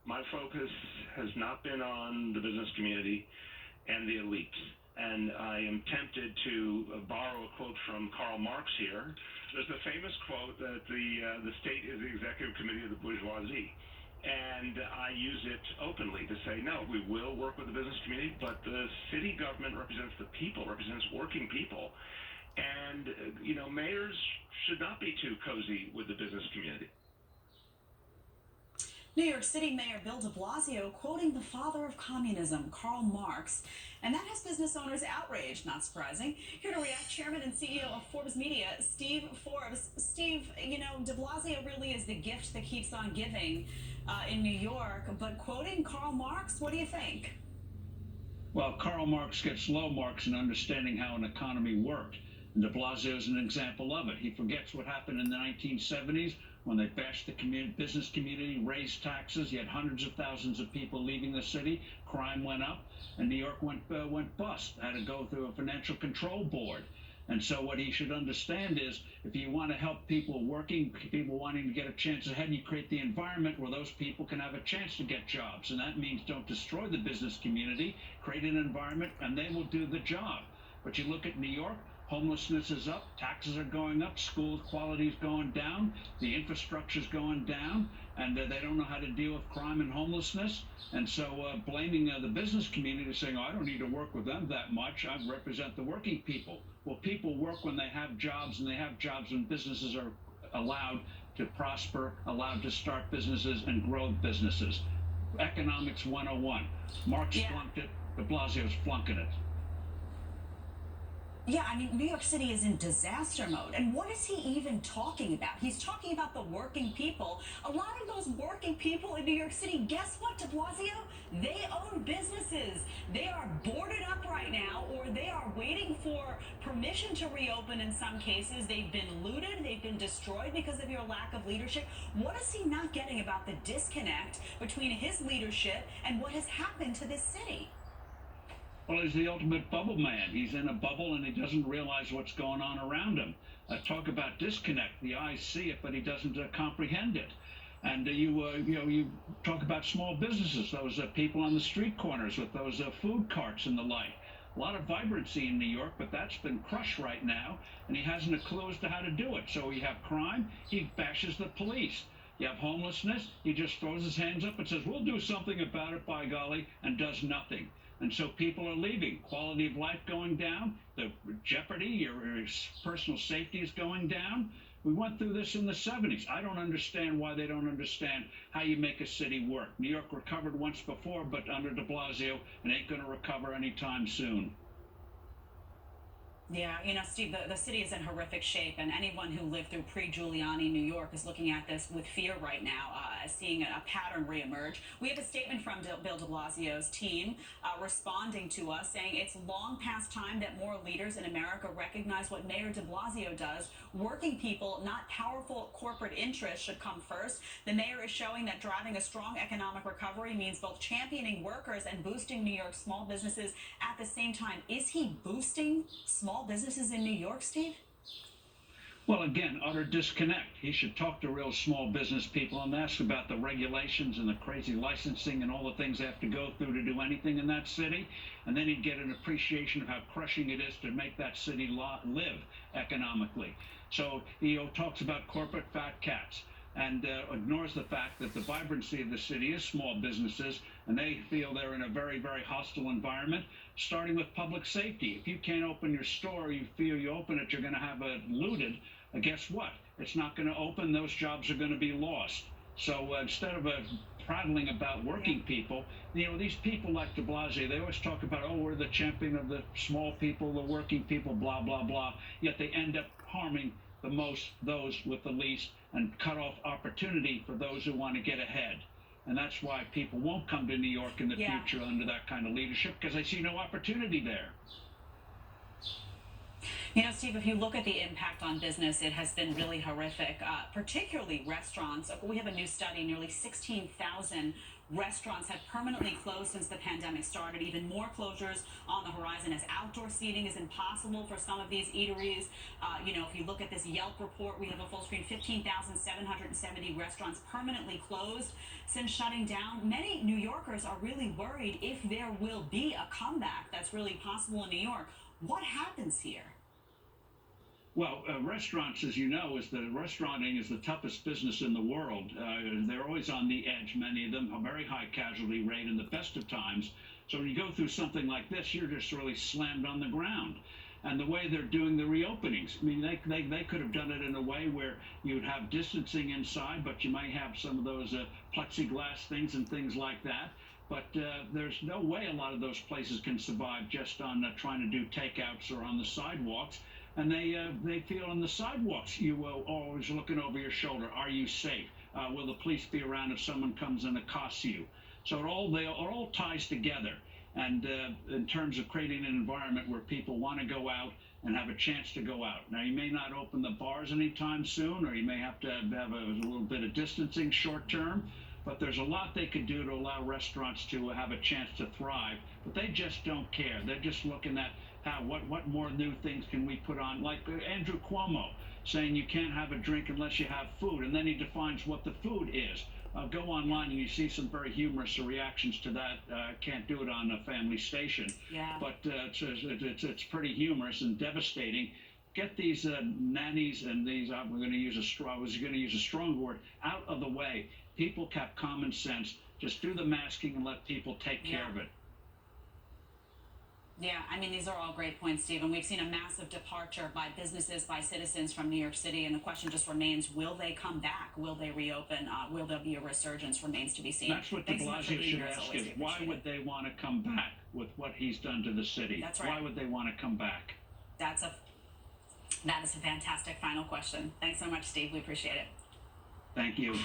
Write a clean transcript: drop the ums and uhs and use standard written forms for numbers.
My focus has not been on the business community and the elites. And I am tempted to borrow a quote from Karl Marx here. There's a famous quote that the state is the executive committee of the bourgeoisie. And I use it openly to say, no, we will work with the business community, but the city government represents the people, represents working people. And, mayors should not be too cozy with the business community. New York City Mayor Bill de Blasio quoting the father of communism, Karl Marx, and that has business owners outraged, not surprising. Here to react, Chairman and CEO of Forbes Media, Steve Forbes. Steve, de Blasio really is the gift that keeps on giving in New York, but quoting Karl Marx, what do you think? Well, Karl Marx gets low marks in understanding how an economy worked. And de Blasio is an example of it. He forgets what happened in the 1970s when they bashed the business community, raised taxes. You had hundreds of thousands of people leaving the city. Crime went up, and New York went bust. Had to go through a financial control board. And so what he should understand is if you want to help people working, people wanting to get a chance ahead, you create the environment where those people can have a chance to get jobs. And that means don't destroy the business community, create an environment, and they will do the job. But you look at New York, homelessness is up, taxes are going up, school quality is going down, the infrastructure is going down, and they don't know how to deal with crime and homelessness. And so blaming the business community, saying, I don't need to work with them that much, I represent the working people. Well, people work when they have jobs, and they have jobs when businesses are allowed to prosper, allowed to start businesses and grow businesses. Economics 101. Marx flunked it, de Blasio's flunking it. Yeah, New York City is in disaster mode. And what is he even talking about? He's talking about the working people. A lot of those working people in New York City, guess what, de Blasio? They own businesses. They are boarded up right now, or they are waiting for permission to reopen in some cases. They've been looted. They've been destroyed because of your lack of leadership. What is he not getting about the disconnect between his leadership and what has happened to this city? Well, he's the ultimate bubble man. He's in a bubble and he doesn't realize what's going on around him. Talk about disconnect. The eyes see it, but he doesn't comprehend it. And you talk about small businesses, those people on the street corners with those food carts and the like. A lot of vibrancy in New York, but that's been crushed right now, and he hasn't a clue as to how to do it. So you have crime, he bashes the police. You have homelessness, he just throws his hands up and says, we'll do something about it, by golly, and does nothing. And so people are leaving. Quality of life going down. The jeopardy, your personal safety is going down. We went through this in the 70s. I don't understand why they don't understand how you make a city work. New York recovered once before, but under de Blasio, it ain't going to recover anytime soon. Yeah, Steve, the city is in horrific shape, and anyone who lived through pre-Giuliani New York is looking at this with fear right now, seeing a pattern reemerge. We have a statement from Bill de Blasio's team responding to us, saying it's long past time that more leaders in America recognize what Mayor de Blasio does. Working people, not powerful corporate interests, should come first. The mayor is showing that driving a strong economic recovery means both championing workers and boosting New York's small businesses at the same time. Is he boosting small businesses in New York, Steve? Well, again, utter disconnect. He should talk to real small business people and ask about the regulations and the crazy licensing and all the things they have to go through to do anything in that city. And then he'd get an appreciation of how crushing it is to make that city live economically. So he talks about corporate fat cats and ignores the fact that the vibrancy of the city is small businesses, and they feel they're in a very, very hostile environment, starting with public safety. If you can't open your store, you feel you open it, you're going to have it looted. Guess what? It's not going to open. Those jobs are going to be lost. So instead of prattling about working people, these people like de Blasio, they always talk about, oh, we're the champion of the small people, the working people, blah, blah, blah. Yet they end up harming the most those with the least and cut off opportunity for those who want to get ahead. And that's why people won't come to New York in the future under that kind of leadership, because they see no opportunity there. You know, Steve, if you look at the impact on business, it has been really horrific, particularly restaurants. We have a new study, nearly 16,000 restaurants have permanently closed since the pandemic started. Even more closures on the horizon as outdoor seating is impossible for some of these eateries. If you look at this Yelp report, we have a full screen 15,770 restaurants permanently closed since shutting down. Many New Yorkers are really worried if there will be a comeback that's really possible in New York. What happens here? Well, restaurants, as you know, restauranting is the toughest business in the world. They're always on the edge, many of them, a very high casualty rate in the best of times. So when you go through something like this, you're just really slammed on the ground. And the way they're doing the reopenings, I mean, they could have done it in a way where you'd have distancing inside, but you might have some of those plexiglass things and things like that. But there's no way a lot of those places can survive just on trying to do takeouts or on the sidewalks. And they feel on the sidewalks, you will always looking over your shoulder. Are you safe? Will the police be around if someone comes and accosts you? So it all ties together. And in terms of creating an environment where people want to go out and have a chance to go out. Now, you may not open the bars anytime soon, or you may have to have a little bit of distancing short term. But there's a lot they could do to allow restaurants to have a chance to thrive. But they just don't care. They're just looking at what more new things can we put on, like Andrew Cuomo saying you can't have a drink unless you have food, and then he defines what the food is. Go online and you see some very humorous reactions to that. Can't do it on a family station, yeah. But it's pretty humorous and devastating. Get these nannies and these I was going to use a strong word, out of the way. People have common sense. Just do the masking and let people take care of it. Yeah, I mean, these are all great points, Steve. And we've seen a massive departure by businesses, by citizens from New York City. And the question just remains, will they come back? Will they reopen? Will there be a resurgence? Remains to be seen. That's what de Blasio should ask is, why would they want to come back with what he's done to the city? That's right. Why would they want to come back? That is a fantastic final question. Thanks so much, Steve. We appreciate it. Thank you.